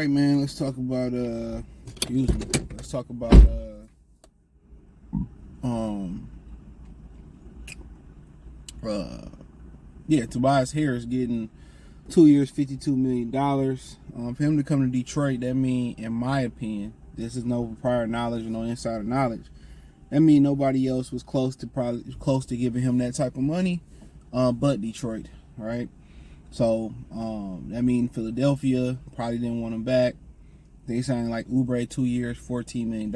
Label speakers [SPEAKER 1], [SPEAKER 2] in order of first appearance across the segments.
[SPEAKER 1] right, man. Let's talk about Tobias Harris getting 2 years, $52 million. For him to come to Detroit, that mean, in my opinion, this is no prior knowledge or no insider knowledge. That mean nobody else was close to giving him that type of money, but Detroit, right? So that mean Philadelphia probably didn't want him back. They signed like Oubre 2 years, $14 million.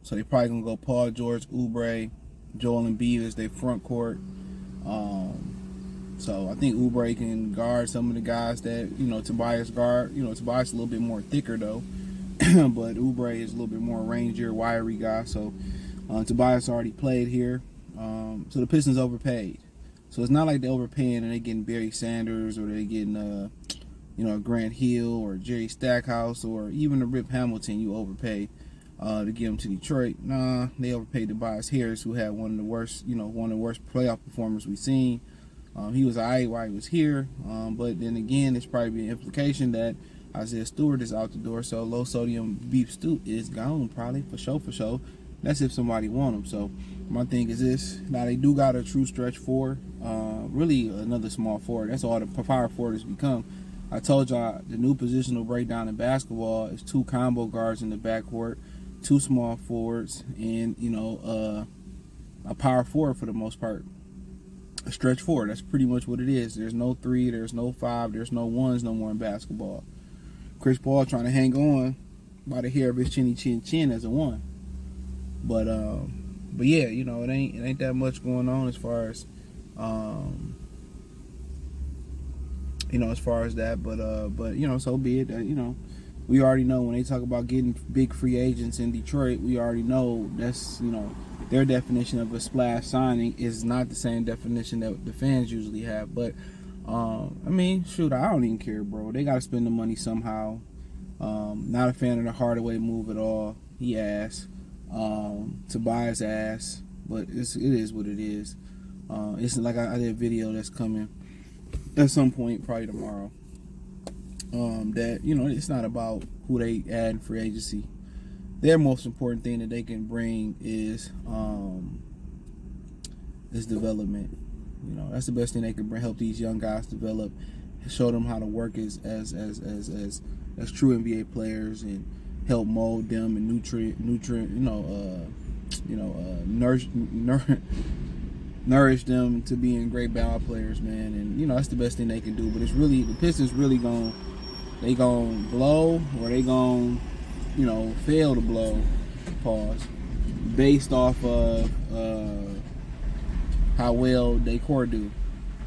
[SPEAKER 1] So they probably gonna go Paul George, Oubre, Joel Embiid as their front court. So I think Oubre can guard some of the guys that Tobias guard. Tobias a little bit more thicker though, but Oubre is a little bit more rangier, wiry guy. So Tobias already played here. So the Pistons overpaid. So it's not like they're overpaying and they're getting Barry Sanders or they're getting Grant Hill or Jerry Stackhouse or even a Rip Hamilton. You overpay to get him to Detroit. Nah, they overpaid Tobias Harris, who had one of the worst playoff performers we've seen. He was alright while he was here, but then again, there's probably an implication that Isaiah Stewart is out the door, so low sodium beef stew is gone probably for sure. That's if somebody want him. So my thing is this: now they do got a true stretch four, really another small forward. That's all the power forward has become. I told y'all the new positional breakdown in basketball is 2 combo guards in the backcourt, 2 small forwards, and a power forward for the most part. A stretch forward. That's pretty much what it is. There's no 3, there's no 5, there's no 1s no more in basketball. Chris Paul trying to hang on by the hair of his chin as a 1. But yeah, it ain't that much going on as far as that. But so be it. We already know when they talk about getting big free agents in Detroit, we already know that's their definition of a splash signing is not the same definition that the fans usually have. But I don't even care, bro. They gotta spend the money somehow. Not a fan of the Hardaway move at all. He ass. Tobias ass. But it is what it is. It's like I did a video that's coming at some point, probably tomorrow. That it's not about who they add in free agency. Their most important thing that they can bring is development. That's the best thing they can bring. Help these young guys develop, show them how to work as true NBA players, and help mold them and nourish them to being great ball players, man. And that's the best thing they can do. But it's really the Pistons really gonna blow, or they gonna fail to blow, pause, based off of how well they core do.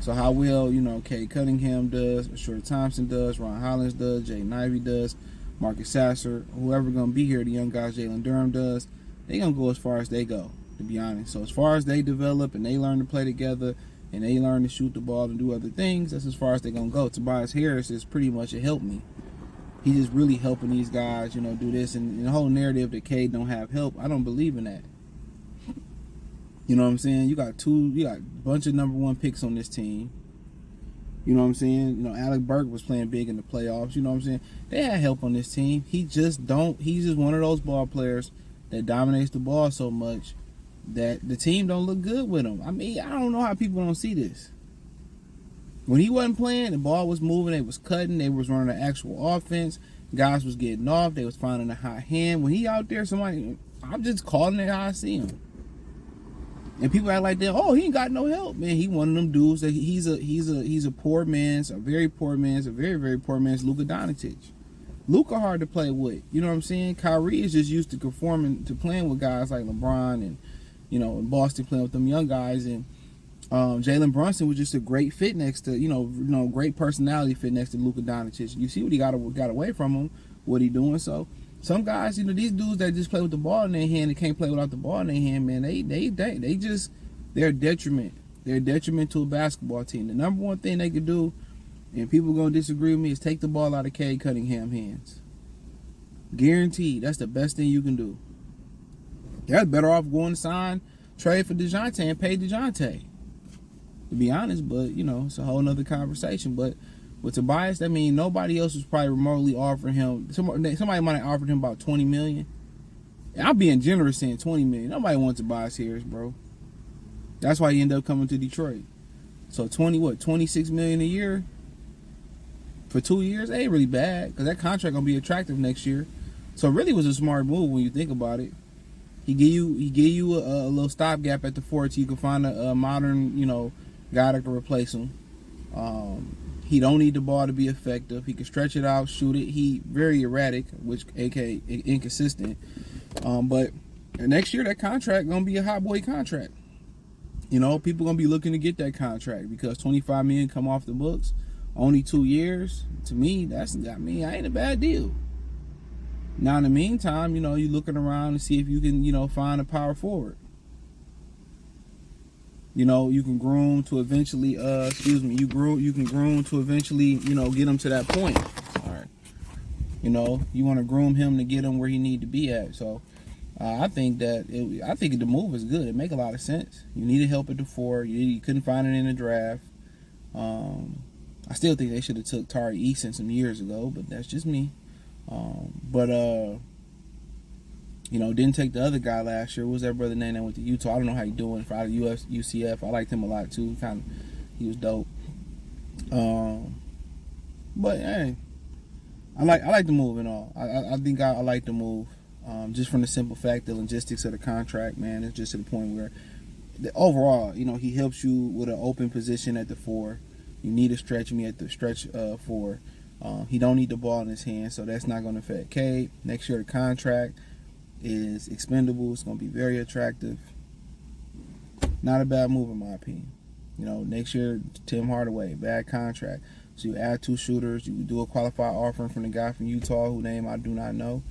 [SPEAKER 1] So how well Cade Cunningham does, Short Thompson does, Ron Hollins does, Jaden Ivey does, Marcus Sasser, whoever gonna be here, the young guys Jalen Durham does. They gonna go as far as they go, to be honest. So as far as they develop and they learn to play together and they learn to shoot the ball and do other things, that's as far as they're gonna go. Tobias Harris is pretty much a help me. He's just really helping these guys, do this. And the whole narrative that Cade don't have help, I don't believe in that. You know what I'm saying? You got a bunch of number 1 picks on this team. You know what I'm saying? Alec Burke was playing big in the playoffs. You know what I'm saying? They had help on this team. He's just one of those ball players that dominates the ball so much that the team don't look good with him. I don't know how people don't see this. When he wasn't playing, the ball was moving, they was cutting, they was running an actual offense, guys was getting off, they was finding a hot hand. When he out there, I'm just calling it how I see him. And people act like that, he ain't got no help. Man, he one of them dudes that he's a poor man's, a very poor man's, a very, very poor man's Luka Doncic. Luka hard to play with. You know what I'm saying? Kyrie is just used to conforming to playing with guys like LeBron and in Boston playing with them young guys, and Jalen Brunson was just a great fit next to, great personality fit next to Luka Doncic. You see what he got away from him, what he doing. So some guys, these dudes that just play with the ball in their hand and can't play without the ball in their hand, man, they're a detriment. They're a detriment to a basketball team. The number one thing they could do, and people gonna disagree with me, is take the ball out of Cade Cunningham hands. Guaranteed, that's the best thing you can do. They're better off going to trade for DeJounte and pay DeJounte, to be honest. But it's a whole nother conversation. But With Tobias, that means nobody else was probably remotely offering him. Somebody might have offered him about $20 million. I'm being generous saying $20 million. Nobody wants Tobias Harris, bro. That's why he ended up coming to Detroit. So $26 million a year for 2 years? That ain't really bad, because that contract gonna be attractive next year. So it really was a smart move when you think about it. He gave you a little stopgap at the 4 till you can find a modern, guy that can replace him. He don't need the ball to be effective. He can stretch it out, shoot it. He very erratic, which aka inconsistent. But next year that contract gonna be a hot boy contract. People gonna be looking to get that contract because $25 million come off the books, only 2 years. To me, ain't a bad deal. Now in the meantime, you're looking around to see if you can, find a power forward. You can groom to eventually, you can groom to eventually, get him to that point. All right. You want to groom him to get him where he need to be at. So I think the move is good. It make a lot of sense. You needed help at the 4. You couldn't find it in the draft. I still think they should have took Tari Eason some years ago, but that's just me. Didn't take the other guy last year. What was that brother name that went to Utah? I don't know how he doing for out of UCF. I liked him a lot too. He was dope. But hey, I like the move and all. I think I like the move. Just from the simple fact, the logistics of the contract, man, it's just to the point where overall, he helps you with an open position at the 4. You need to stretch me at the stretch 4. He don't need the ball in his hand, so that's not going to affect Cade. Next year, the contract is expendable. It's going to be very attractive. Not a bad move in my opinion. Next year, Tim Hardaway, bad contract. So you add 2 shooters. You do a qualified offering from the guy from Utah, whose name I do not know.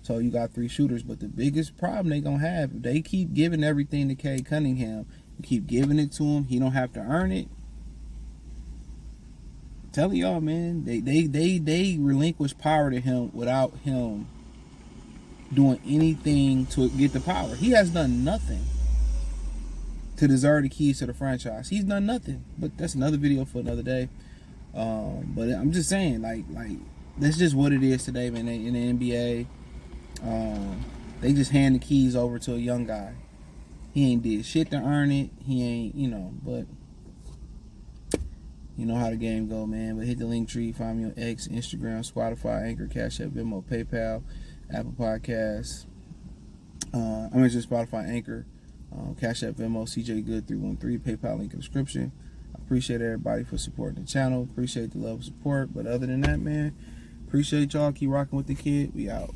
[SPEAKER 1] So you got 3 shooters. But the biggest problem they going to have, if they keep giving everything to Cade Cunningham, you keep giving it to him, he don't have to earn it. Telling y'all, man, they relinquish power to him without him doing anything to get the power. He has done nothing to deserve the keys to the franchise. He's done nothing. But that's another video for another day. But I'm just saying, like that's just what it is today, man. In the NBA, they just hand the keys over to a young guy. He ain't did shit to earn it. He ain't, but. You know how the game go, man. But hit the link tree. Find me on X, Instagram, Spotify, Anchor, Cash App, Venmo, PayPal, Apple Podcasts. Just Spotify, Anchor, Cash App, Venmo, CJ Good 313, PayPal link in the description. I appreciate everybody for supporting the channel. Appreciate the love and support. But other than that, man, appreciate y'all. Keep rocking with the kid. We out.